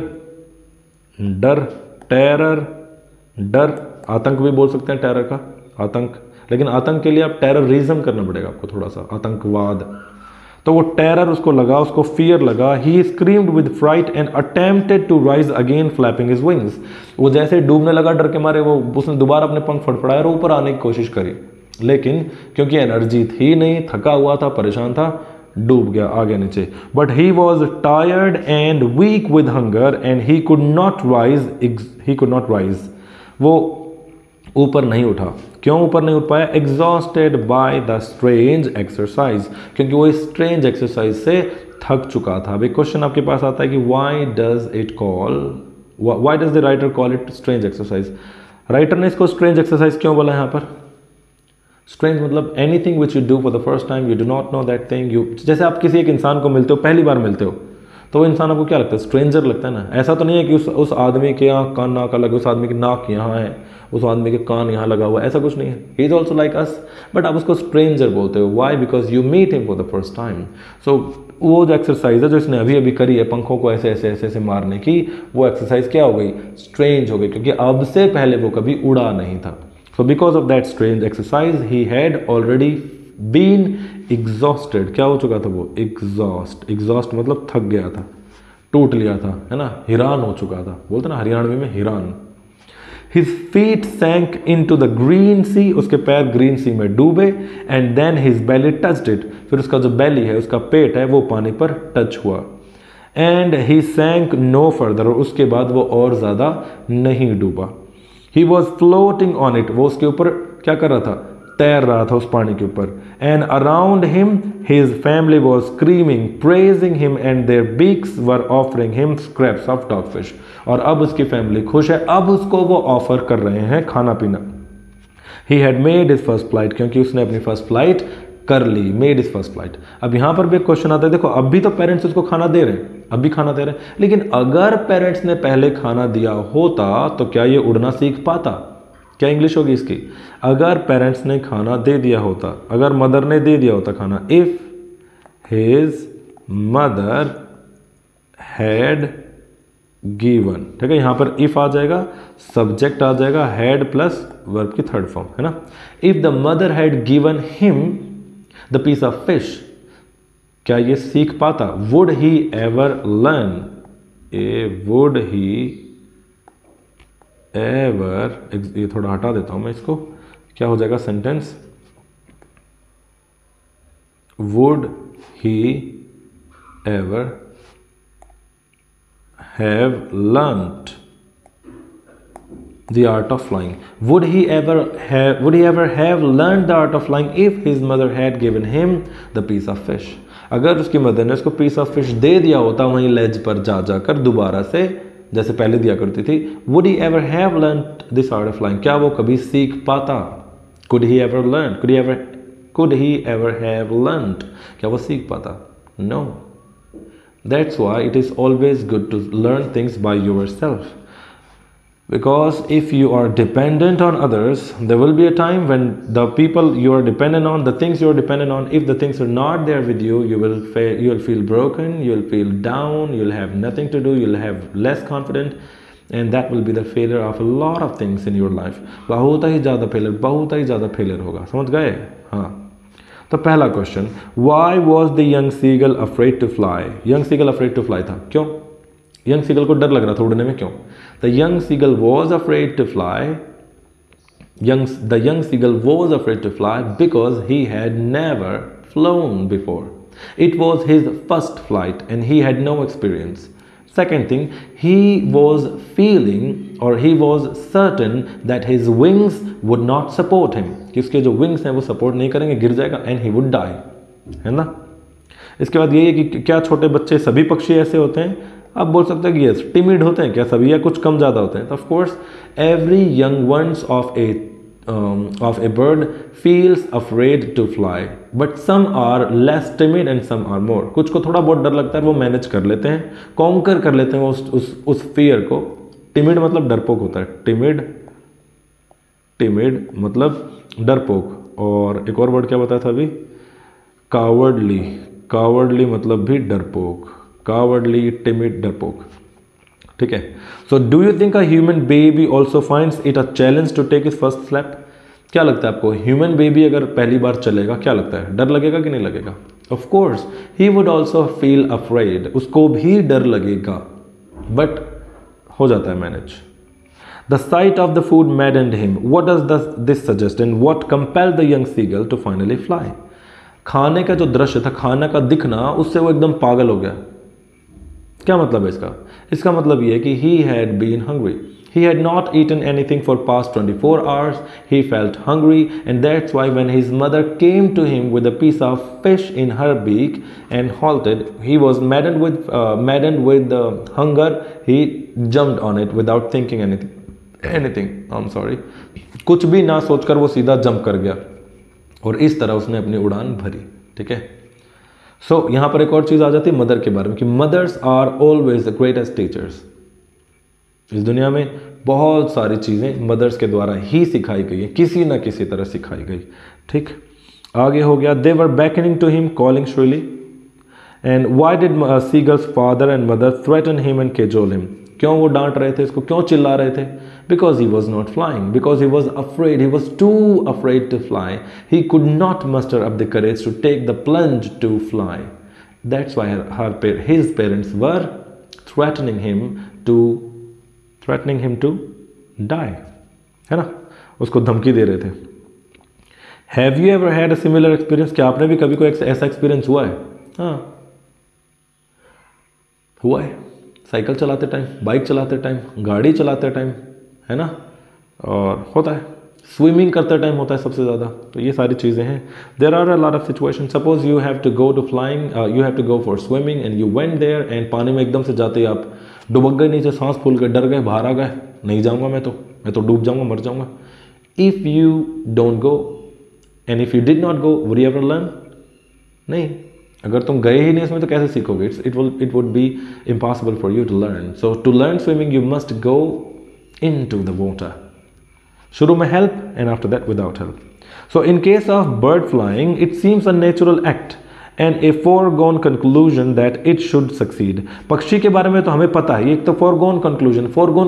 डर, terror डर, आतंक भी बोल सकते हैं टेरर का, आतंक, लेकिन आतंक के लिए आप टेररिज्म करना पड़ेगा आपको थोड़ा सा, आतंकवाद। तो वो टेरर उसको लगा, उसको फियर लगा। He screamed with fright and attempted to rise again flapping his wings, वो जैसे डूबने लगा डर के मारे, वो उसने दोबारा अपने पंख फड़फड़ाए और ऊपर आने की कोशिश करी, लेकिन क्योंकि एनर्जी थी नहीं, थका हुआ था, परेशान था, डूब गया आगे नीचे। But he was tired and weak with hunger and he could not rise, वो ऊपर नहीं उठा। क्यों ऊपर नहीं उठ पाया? Exhausted by the strange exercise, क्योंकि वो इस स्ट्रेंज एक्सरसाइज से थक चुका था। अभी क्वेश्चन आपके पास आता है कि why does the writer call it strange exercise? Writer ने इसको स्ट्रेंज एक्सरसाइज क्यों बोला यहाँ पर? स्ट्रेंज मतलब anything which you do for the first time, you do not know that thing. You जैसे आप किसी एक इंसान को मिलते हो, पहली बार मिलते हो, तो वो इंसान आपको क्या लगता है? स्ट्रेंजर लगता है ना। ऐसा तो नहीं है कि उस आदमी के यहाँ कान नाक अलग, उस आदमी की नाक यहाँ है, उस आदमी के कान यहाँ लगा हुआ है, ऐसा कुछ नहीं है। He is also like us, but आप उसको स्ट्रेंजर बोलते हो। Why? Because you meet him for the first time. So वो जो एक्सरसाइज है जो इसने अभी अभी करी है पंखों को ऐसे ऐसे ऐसे ऐसे मारने की, वो एक्सरसाइज क्या हो गई? स्ट्रेंज हो गई, क्योंकि अब से पहले वो कभी उड़ा नहीं था। So because of that strange exercise he had already been exhausted. क्या हो चुका था वो? एग्जॉस्ट मतलब थक गया था, टूट लिया था, है ना, हिरान हो चुका था, बोलते ना हरियाणवी में हिरान। His feet sank into the green sea, उसके पैर ग्रीन सी में डूबे, and then his belly touched it, फिर उसका जो belly है, उसका पेट है, वो पानी पर टच हुआ, and he sank no further, और उसके बाद वो और ज़्यादा नहीं डूबा. He was floating on it, वो उसके ऊपर क्या कर रहा था, तैर रहा था उस पानी के ऊपर. And around him his family was screaming, praising him, and their beaks were offering him scraps of dogfish. और अब उसकी फैमिली खुश है, अब उसको वो ऑफर कर रहे हैं खाना पीना. He had made his first flight, क्योंकि उसने अपनी फर्स्ट फ्लाइट कर ली, मेड इज फर्स्ट फ्लाइट. अब यहाँ पर भी एक क्वेश्चन आता है, देखो अब भी तो पेरेंट्स उसको खाना दे रहे हैं, अब भी खाना दे रहे हैं, लेकिन अगर पेरेंट्स ने पहले खाना दिया होता तो क्या ये उड़ना सीख पाता? क्या इंग्लिश होगी इसकी? अगर पेरेंट्स ने खाना दे दिया होता, अगर मदर ने दे दिया होता खाना, if his mother had given, ठीक है, यहां पर इफ आ जाएगा, सब्जेक्ट आ जाएगा, हैड प्लस वर्ब की थर्ड फॉर्म, है ना. If the mother had given him the piece of fish, क्या ये सीख पाता? Would he ever learn, would he ever, ये थोड़ा हटा देता हूं मैं इसको, क्या हो जाएगा sentence, would he ever have learnt the art of flying. Would he ever have learned the art of flying if his mother had given him the piece of fish? अगर उसकी मदर ने उसको पीस ऑफ फिश दे दिया होता वहीं लेज पर जा जाकर दोबारा से, जैसे पहले दिया करती थी, would he ever have learnt this art of flying? क्या वो कभी सीख पाता? Could he ever learn? Could he ever have learnt? क्या वो सीख पाता? No. That's why it is always good to learn things by yourself. Because if you are dependent on others, there will be a time when the people you are dependent on, the things you are dependent on, if the things are not there with you, you will feel broken, you will feel down, you will have nothing to do, you will have less confidence, and that will be the failure of a lot of things in your life. बहुत ही ज़्यादा failure होगा, समझ गए? हाँ. तो पहला question, why was the young seagull afraid to fly? Young seagull afraid to fly था, क्यों? यंग सीगल को डर लग रहा था उड़ने में, क्यों? The young seagull was afraid to fly, the young seagull was afraid to fly because he had never flown before. It was his first flight and he had no experience. Second thing, he was feeling or he was certain that his wings would not support him, कि उसके जो wings हैं वो support नहीं करेंगे, गिर जाएगा, and he would die, है ना. इसके बाद यही है कि क्या छोटे बच्चे सभी पक्षी ऐसे होते हैं? आप बोल सकते हैं कि यस. टिमिड होते हैं क्या सभी, या कुछ कम ज़्यादा होते हैं? तो of course every young ones of a bird feels afraid to fly, but some are less timid and some are more. कुछ को थोड़ा बहुत डर लगता है, वो मैनेज कर लेते हैं, कॉन्कर कर लेते हैं उस फियर को. टिमिड मतलब डरपोक होता है, टिमिड मतलब डरपोक. और एक और वर्ड क्या बताया था अभी, कावर्डली मतलब भी डरपोक, कावर्डली, टिमिड, डरपोक, ठीक है. So do you think a human baby also finds it a challenge to take his first step? क्या लगता है आपको, ह्यूमन बेबी अगर पहली बार चलेगा क्या लगता है, डर लगेगा कि नहीं लगेगा? Of course he would also feel afraid, उसको भी डर लगेगा, बट हो जाता है manage. The sight of the food maddened him. What does this suggest and what compelled the young seagull to finally fly? खाने का जो दृश्य था, खाना का दिखना, उससे वो एकदम पागल हो गया. क्या मतलब है इसका? इसका मतलब ये है कि he had been hungry. He had not eaten anything for past 24 hours. He felt hungry, and that's why when his mother came to him with a piece of fish in her beak and halted, he was maddened with hunger. He jumped on it without thinking anything. I'm sorry. कुछ भी ना सोचकर वो सीधा jump कर गया और इस तरह उसने अपनी उड़ान भरी. ठीक है. सो यहाँ पर एक और चीज़ आ जाती है मदर के बारे में कि mothers are always the greatest teachers. इस दुनिया में बहुत सारी चीज़ें मदर्स के द्वारा ही सिखाई गई है, किसी न किसी तरह सिखाई गई. ठीक, आगे हो गया. They were beckoning to him calling shrilly. And why did seagull's father and mother threaten him and cajole him? क्यों वो डांट रहे थे इसको, क्यों चिल्ला रहे थे? Because he was not flying, because he was afraid, he was too afraid to fly. He could not muster up the courage to take the plunge to fly. That's why his parents were threatening him to die. है ना, उसको धमकी दे रहे थे। Have you ever had a similar experience, क्या आपने भी कभी कोई ऐसा एक्सपीरियंस हुआ है? हाँ हुआ है, साइकिल चलाते टाइम, बाइक चलाते टाइम, गाड़ी चलाते टाइम, है ना, और होता है, स्विमिंग करते टाइम होता है सबसे ज़्यादा। तो ये सारी चीज़ें हैं। There are a lot of situation, suppose you have to go to flying, you have to go for swimming and you went there, and पानी में एकदम से जाते ही आप डुबक गए नीचे, सांस फूल गए, डर गए, बाहर आ गए, नहीं जाऊँगा मैं तो डूब जाऊँगा, मर जाऊँगा। If you don't go and if you did not go, would you ever learn? नहीं, अगर तुम गए ही नहीं इसमें तो कैसे सीखोगे? It would be impossible for you to learn. So to learn swimming you must go in to the water. शुरू में help and after that without help. So in case of bird flying it seems a natural act and a foregone conclusion that it should succeed। पक्षी के बारे में तो हमें पता है, एक तो foregone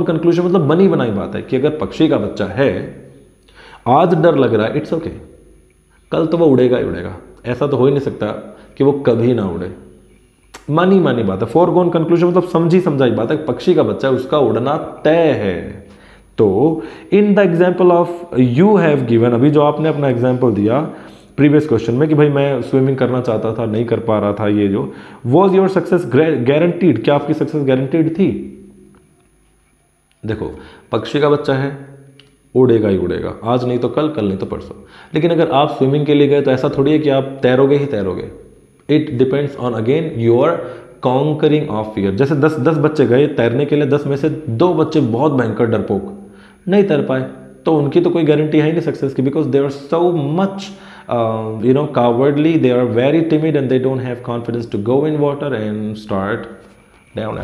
conclusion मतलब बनी बनाई बात है कि अगर पक्षी का बच्चा है, आज डर लग रहा है, इट्स ओके, कल तो वो उड़ेगा ही उड़ेगा। ऐसा तो हो ही नहीं सकता कि वो कभी ना उड़े, मानी बात है। foregone conclusion मतलब समझी समझाई बात है, पक्षी का बच्चा है, उसका उड़ना तय है। तो in the example of you have given, अभी जो आपने अपना एग्जाम्पल दिया प्रीवियस क्वेश्चन में कि भाई मैं स्विमिंग करना चाहता था, नहीं कर पा रहा था, ये जो वॉज योर सक्सेस गारंटीड, क्या आपकी सक्सेस गारंटीड थी? देखो, पक्षी का बच्चा है, उड़ेगा ही उड़ेगा, आज नहीं तो कल, कल नहीं तो परसों। लेकिन अगर आप स्विमिंग के लिए गए तो ऐसा थोड़ी है कि आप तैरोगे ही तैरोगे। It depends on again your conquering of fear. जैसे 10 बच्चे गए तैरने के लिए, 10 में से 2 बच्चे बहुत भयंकर डरपोक नहीं तैर पाए, तो उनकी तो कोई गारंटी है ही नहीं सक्सेस की, because they are so much cowardly, they are very timid and they don't have confidence to go in water and start down.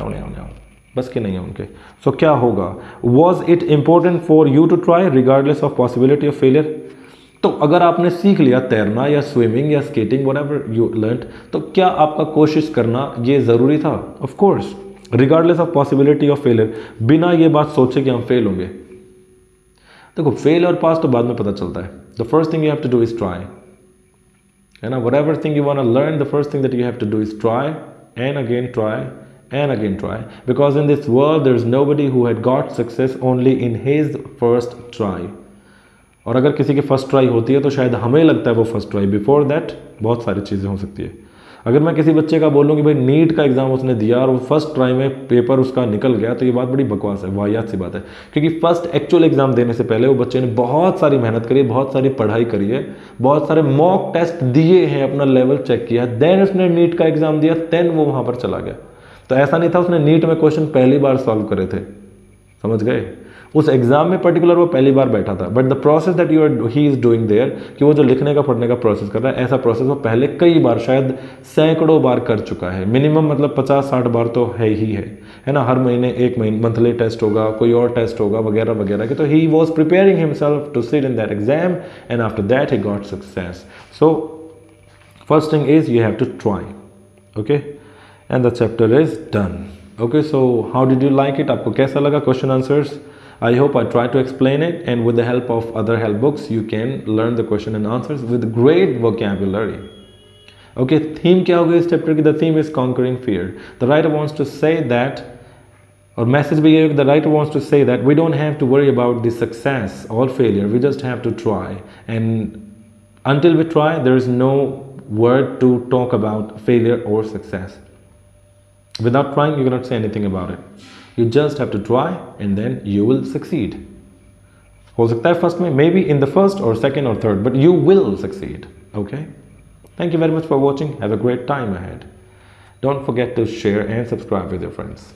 बस के नहीं है उनके। सो क्या होगा? Was it important for you to try regardless of possibility of failure? तो अगर आपने सीख लिया तैरना या स्विमिंग या स्केटिंग whatever you learned, तो क्या आपका कोशिश करना ये ज़रूरी था? Of course, regardless of possibility of failure, बिना ये बात सोचे कि हम फेल होंगे। देखो, फेल और पास तो बाद में पता चलता है। The first thing you have to do is try, है ना, whatever thing you want to learn, the first thing that you have to do is try and again try, because in this world there is nobody who had got success only in his first try. और अगर किसी की first try होती है तो शायद हमें लगता है वो फर्स्ट ट्राई, बिफोर दैट बहुत सारी चीज़ें हो सकती है। अगर मैं किसी बच्चे का बोलूँ कि भाई नीट का एग्जाम उसने दिया और वो फर्स्ट ट्राई में पेपर उसका निकल गया, तो ये बात बड़ी बकवास है, वाहियात सी बात है। क्योंकि फर्स्ट एक्चुअल एग्जाम देने से पहले वो बच्चे ने बहुत सारी मेहनत करी है, बहुत सारी पढ़ाई करी है, बहुत सारे मॉक टेस्ट दिए हैं, अपना लेवल चेक किया, देन उसने नीट का एग्जाम दिया, देन वो वहाँ पर चला गया। तो ऐसा नहीं था उसने नीट में क्वेश्चन पहली बार सॉल्व करे थे, समझ गए? उस एग्जाम में पर्टिकुलर वो पहली बार बैठा था, but the process that he is doing there, कि वो जो लिखने का पढ़ने का प्रोसेस कर रहा है, ऐसा प्रोसेस वो पहले कई बार, शायद सैकड़ों बार कर चुका है, मिनिमम मतलब 50-60 बार तो है ही है ना। हर महीने एक मंथली टेस्ट होगा, कोई और टेस्ट होगा वगैरह वगैरह के। तो he was preparing himself to sit in that exam and after that he got success. So first thing is you have to try, okay, and the chapter is done. Okay, so how did you like it? आपको कैसा लगा question answers? I hope I tried to explain it, and with the help of other help books you can learn the question and answers with great vocabulary. Okay, theme क्या होगा इस chapter की? The theme is conquering fear. The writer wants to say that, or message भी ये, the writer wants to say that we don't have to worry about the success or failure, we just have to try, and until we try there is no word to talk about failure or success. Without trying you cannot say anything about it. You just have to try and then you will succeed. हो सकता है first में, maybe in the first or second or third, but you will succeed. Okay? Thank you very much for watching. Have a great time ahead. Don't forget to share and subscribe with your friends.